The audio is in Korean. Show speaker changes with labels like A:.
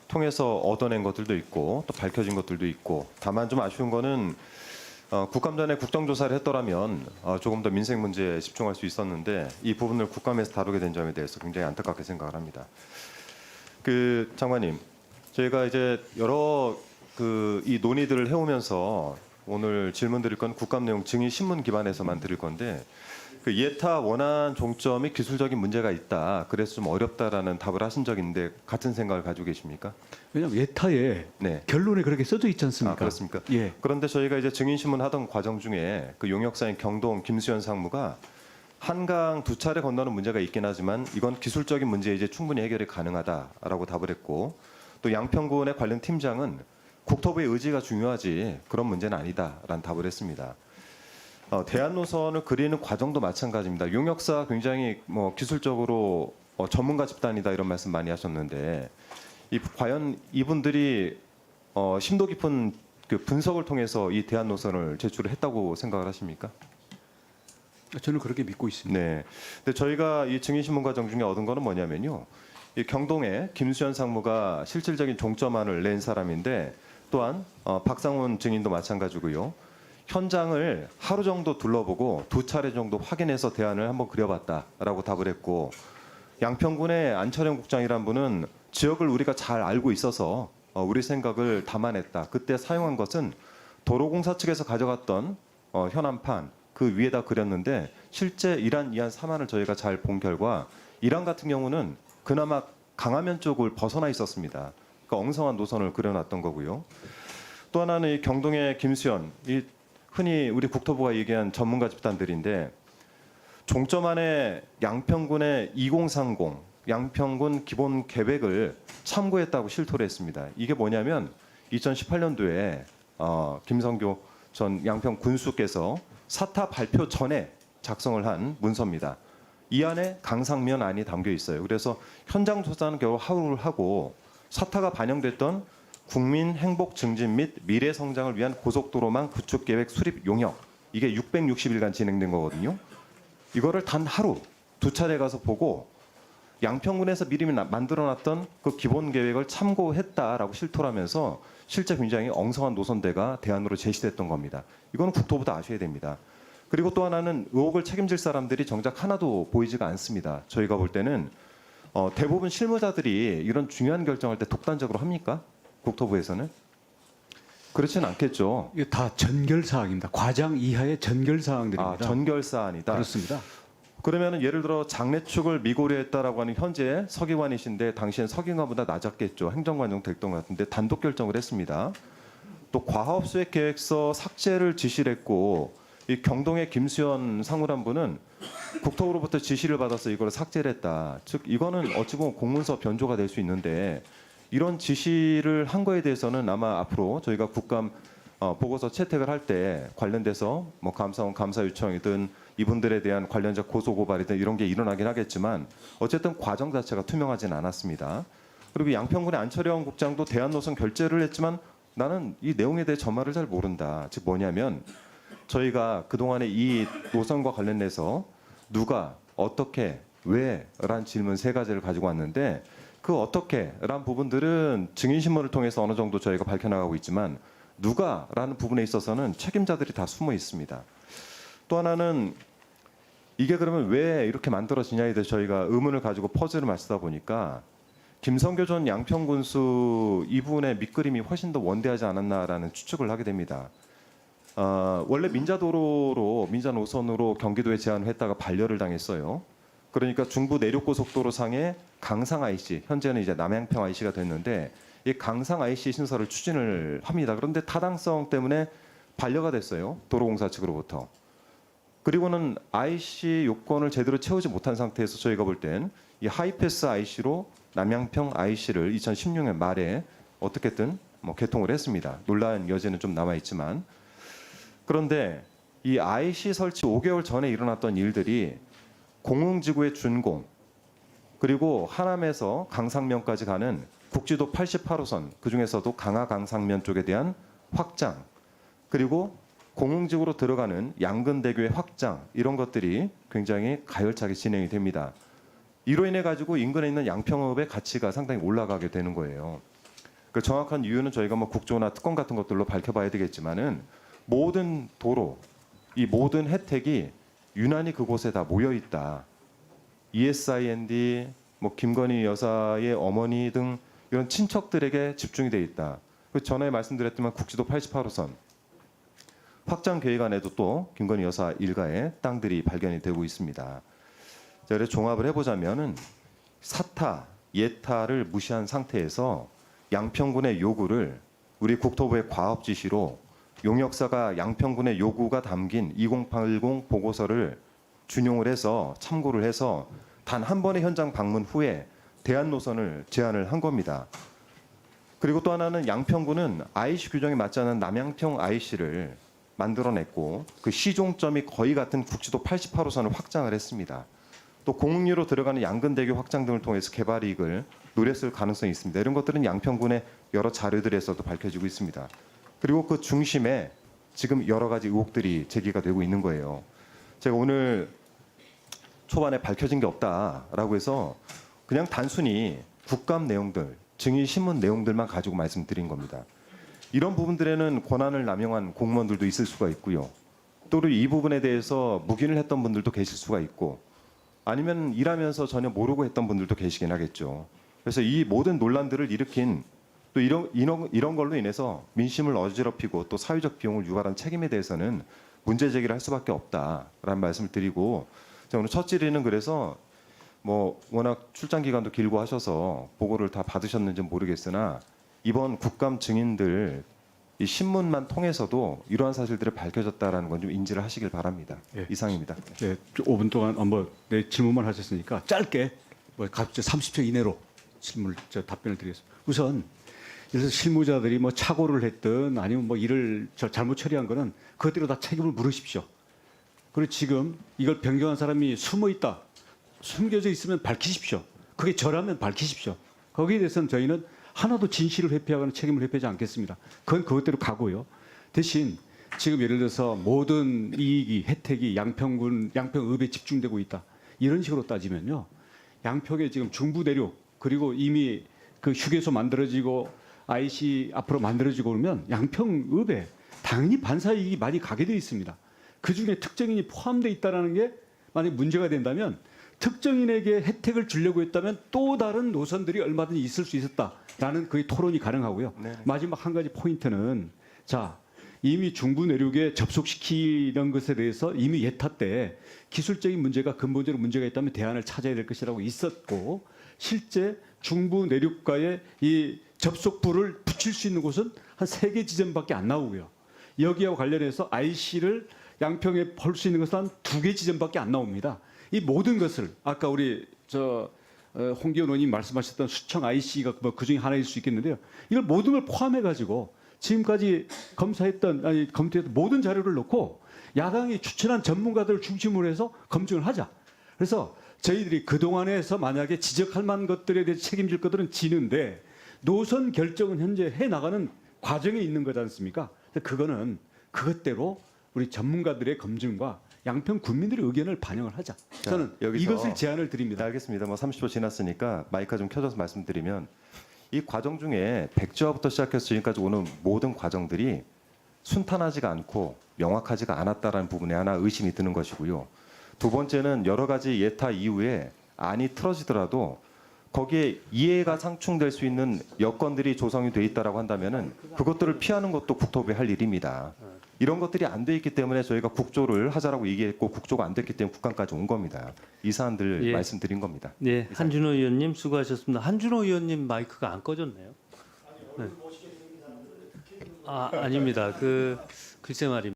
A: 통해서 얻어낸 것들도 있고 또 밝혀진 것들도 있고, 다만 좀 아쉬운 거는 국감전에 국정조사를 했더라면 조금 더 민생 문제에 집중할 수 있었는데 이 부분을 국감에서 다루게 된 점에 대해서 굉장히 안타깝게 생각을 합니다. 그 장관님, 저희가 이제 여러 이 논의들을 해오면서 오늘 질문 드릴 건 국감 내용 증인 신문 기반에서만 드릴 건데, 그 예타 원안 종점이 기술적인 문제가 있다, 그래서 좀 어렵다라는 답을 하신 적이 있는데 같은 생각을 가지고 계십니까?
B: 왜냐하면 예타에
A: 네.
B: 결론에 그렇게 써져 있지 않습니까?
A: 그렇습니까?
B: 예.
A: 그런데 저희가 이제 증인 신문 하던 과정 중에 그 용역사인 경동 김수현 상무가 한강 두 차례 건너는 문제가 있긴 하지만 이건 기술적인 문제 이제 충분히 해결이 가능하다라고 답을 했고, 또 양평군의 관련 팀장은 국토부의 의지가 중요하지 그런 문제는 아니다라는 답을 했습니다. 대안 노선을 그리는 과정도 마찬가지입니다. 용역사 굉장히 기술적으로 전문가 집단이다 이런 말씀 많이 하셨는데, 과연 이분들이 심도 깊은 그 분석을 통해서 이 대안 노선을 제출을 했다고 생각을 하십니까?
B: 저는 그렇게 믿고 있습니다.
A: 네. 근데 저희가 이 증인신문 과정 중에 얻은 거는 뭐냐면요, 이 경동에 김수현 상무가 실질적인 종점안을 낸 사람인데, 또한 박상훈 증인도 마찬가지고요. 현장을 하루 정도 둘러보고 두 차례 정도 확인해서 대안을 한번 그려봤다라고 답을 했고, 양평군의 안철영 국장이란 분은 지역을 우리가 잘 알고 있어서 우리 생각을 담아냈다. 그때 사용한 것은 도로공사 측에서 가져갔던 현안판 그 위에다 그렸는데, 실제 1안, 2안, 3안을 저희가 잘 본 결과 1안 같은 경우는 그나마 강화면 쪽을 벗어나 있었습니다. 그러니까 엉성한 노선을 그려놨던 거고요. 또 하나는 이 경동의 김수현, 이 흔히 우리 국토부가 얘기한 전문가 집단들인데, 종점안에 양평군의 2030 양평군 기본 계획을 참고했다고 실토를 했습니다. 이게 뭐냐면 2018년도에 김성교 전 양평 군수께서 사타 발표 전에 작성을 한 문서입니다. 이 안에 강상면 안이 담겨 있어요. 그래서 현장 조사는 겨우 하루를 하고 사타가 반영됐던 국민 행복 증진 및 미래 성장을 위한 고속도로망 구축 계획 수립 용역, 이게 660일간 진행된 거거든요. 이거를 단 하루 두 차례 가서 보고 양평군에서 미리 만들어놨던 그 기본 계획을 참고했다라고 실토를 하면서 실제 굉장히 엉성한 노선대가 대안으로 제시됐던 겁니다. 이거는 국토부도 아셔야 됩니다. 그리고 또 하나는 의혹을 책임질 사람들이 정작 하나도 보이지가 않습니다. 저희가 볼 때는 대부분 실무자들이 이런 중요한 결정할 때 독단적으로 합니까? 국토부에서는? 그렇지는 않겠죠.
B: 이게 다 전결 사항입니다. 과장 이하의 전결 사항들입니다.
A: 전결 사안이다.
B: 그렇습니다.
A: 그러면은 예를 들어 장례축을 미고려했다라고 하는 현재 서기관이신데 당시엔 서기관보다 낮았겠죠. 행정관 정도 됐던 것 같은데 단독 결정을 했습니다. 또 과업수획 계획서 삭제를 지시를 했고, 이 경동의 김수현 상무란 분은 국토부로부터 지시를 받아서 이걸 삭제를 했다. 즉 이거는 어찌 보면 공문서 변조가 될 수 있는데, 이런 지시를 한 거에 대해서는 아마 앞으로 저희가 국감 보고서 채택을 할 때 관련돼서 감사원 감사 요청이든 이분들에 대한 관련적 고소 고발이든 이런 게 일어나긴 하겠지만 어쨌든 과정 자체가 투명하진 않았습니다. 그리고 양평군의 안철영 국장도 대안 노선 결재를 했지만 나는 이 내용에 대해 전말을 잘 모른다. 즉 뭐냐면 저희가 그동안에 이 노선과 관련해서 누가 어떻게 왜란 질문 세 가지를 가지고 왔는데, 그 어떻게란 부분들은 증인신문을 통해서 어느 정도 저희가 밝혀나가고 있지만 누가라는 부분에 있어서는 책임자들이 다 숨어 있습니다. 또 하나는 이게 그러면 왜 이렇게 만들어지냐에 대해서 저희가 의문을 가지고 퍼즐을 맞추다 보니까 김성교 전 양평군수 이분의 밑그림이 훨씬 더 원대하지 않았나라는 추측을 하게 됩니다. 원래 민자도로로 민자노선으로 경기도에 제안을 했다가 반려를 당했어요. 그러니까 중부 내륙고속도로 상의 강상 IC, 현재는 이제 남양평 IC가 됐는데 이 강상 IC 신설을 추진을 합니다. 그런데 타당성 때문에 반려가 됐어요. 도로공사 측으로부터. 그리고는 IC 요건을 제대로 채우지 못한 상태에서 저희가 볼 땐 이 하이패스 IC로 남양평 IC를 2016년 말에 어떻게든 개통을 했습니다. 논란 여지는 좀 남아 있지만, 그런데 이 IC 설치 5개월 전에 일어났던 일들이 공흥지구의 준공, 그리고 하남에서 강상면까지 가는 국지도 88호선, 그중에서도 강화 강상면 쪽에 대한 확장, 그리고 공흥지구로 들어가는 양근대교의 확장, 이런 것들이 굉장히 가열차게 진행이 됩니다. 이로 인해 가지고 인근에 있는 양평읍의 가치가 상당히 올라가게 되는 거예요. 그 정확한 이유는 저희가 뭐 국조나 특권 같은 것들로 밝혀봐야 되겠지만은 모든 도로, 이 모든 혜택이 유난히 그곳에 다 모여 있다. ESIND, 뭐 김건희 여사의 어머니 등 이런 친척들에게 집중이 돼 있다. 그 전에 말씀드렸지만 국지도 88호선 확장 계획 안에도 또 김건희 여사 일가의 땅들이 발견이 되고 있습니다. 자, 그래서 종합을 해보자면은 사타, 예타를 무시한 상태에서 양평군의 요구를 우리 국토부의 과업 지시로 용역사가 양평군의 요구가 담긴 2080 보고서를 준용을 해서 참고를 해서 단 한 번의 현장 방문 후에 대안 노선을 제안을 한 겁니다. 그리고 또 하나는 양평군은 IC 규정에 맞지 않은 남양평 IC를 만들어냈고 그 시종점이 거의 같은 국지도 88호선을 확장을 했습니다. 또 공릉리로 들어가는 양근대교 확장 등을 통해서 개발 이익을 노렸을 가능성이 있습니다. 이런 것들은 양평군의 여러 자료들에서도 밝혀지고 있습니다. 그리고 그 중심에 지금 여러 가지 의혹들이 제기가 되고 있는 거예요. 제가 오늘 초반에 밝혀진 게 없다라고 해서 그냥 단순히 국감 내용들, 증인 신문 내용들만 가지고 말씀드린 겁니다. 이런 부분들에는 권한을 남용한 공무원들도 있을 수가 있고요. 또 이 부분에 대해서 묵인을 했던 분들도 계실 수가 있고 아니면 일하면서 전혀 모르고 했던 분들도 계시긴 하겠죠. 그래서 이 모든 논란들을 일으킨 또 이런 걸로 인해서 민심을 어지럽히고 또 사회적 비용을 유발한 책임에 대해서는 문제 제기를 할 수밖에 없다라는 말씀을 드리고 자, 오늘 첫 질의는 그래서 뭐 워낙 출장 기간도 길고 하셔서 보고를 다 받으셨는지 모르겠으나 이번 국감 증인들 이 신문만 통해서도 이러한 사실들이 밝혀졌다라는 건 좀 인지를 하시길 바랍니다.
B: 예.
A: 이상입니다.
B: 네, 5분 동안 내 질문만 하셨으니까 짧게 갑자기 30초 이내로 답변을 드리겠습니다. 우선 그래서 실무자들이 뭐 착오를 했든 아니면 뭐 일을 잘못 처리한 거는 그것대로 다 책임을 물으십시오. 그리고 지금 이걸 변경한 사람이 숨어 있다, 숨겨져 있으면 밝히십시오. 그게 저라면 밝히십시오. 거기에 대해서는 저희는 하나도 진실을 회피하거나 책임을 회피하지 않겠습니다. 그건 그것대로 가고요. 대신 지금 예를 들어서 모든 이익이 혜택이 양평읍에 집중되고 있다. 이런 식으로 따지면요. 양평에 지금 중부 내륙 그리고 이미 그 휴게소 만들어지고 IC 앞으로 만들어지고 그러면 양평읍에 당연히 반사 이익이 많이 가게 돼 있습니다. 그중에 특정인이 포함되어 있다는 게 만약 문제가 된다면 특정인에게 혜택을 주려고 했다면 또 다른 노선들이 얼마든지 있을 수 있었다라는 그 토론이 가능하고요.
A: 네.
B: 마지막 한 가지 포인트는 자 이미 중부 내륙에 접속시키는 것에 대해서 이미 예타 때 기술적인 문제가 근본적으로 문제가 있다면 대안을 찾아야 될 것이라고 있었고 실제 중부 내륙과의 이 접속부를 붙일 수 있는 곳은 한 3개 지점밖에 안 나오고요. 여기와 관련해서 IC를 양평에 볼 수 있는 것은 한 2개 지점밖에 안 나옵니다. 이 모든 것을 아까 우리 홍기현 의원님 말씀하셨던 수청 IC가 뭐 그중에 하나일 수 있겠는데요. 이걸 모든 걸 포함해 가지고 지금까지 검토했던 모든 자료를 놓고 야당이 추천한 전문가들을 중심으로 해서 검증을 하자. 그래서 저희들이 그동안에서 만약에 지적할 만한 것들에 대해 책임질 것들은 지는데 노선 결정은 현재 해 나가는 과정에 있는 거지 않습니까? 그거는 그것대로 우리 전문가들의 검증과 양평 국민들의 의견을 반영을 하자. 저는
A: 여기서
B: 이것을 제안을 드립니다.
A: 네, 알겠습니다. 뭐 30초 지났으니까 마이크가 좀 켜져서 말씀드리면 이 과정 중에 백지화부터 시작해서 지금까지 오는 모든 과정들이 순탄하지가 않고 명확하지가 않았다라는 부분에 하나 의심이 드는 것이고요. 두 번째는 여러 가지 예타 이후에 안이 틀어지더라도 거기에 이해가 상충될 수 있는 여건들이 조성이 돼 있다라고 한다면은 그것들을 피하는 것도 국토부의 할 일입니다. 이런 것들이 안 돼 있기 때문에 저희가 국조를 하자라고 얘기했고 국조가 안 됐기 때문에 국감까지 온 겁니다. 이 사안들
C: 예.
A: 말씀드린 겁니다.
C: 네, 한준호 의원님 수고하셨습니다. 한준호 의원님 마이크가 안 꺼졌네요. 네. 아닙니다. 글쎄 말입니다.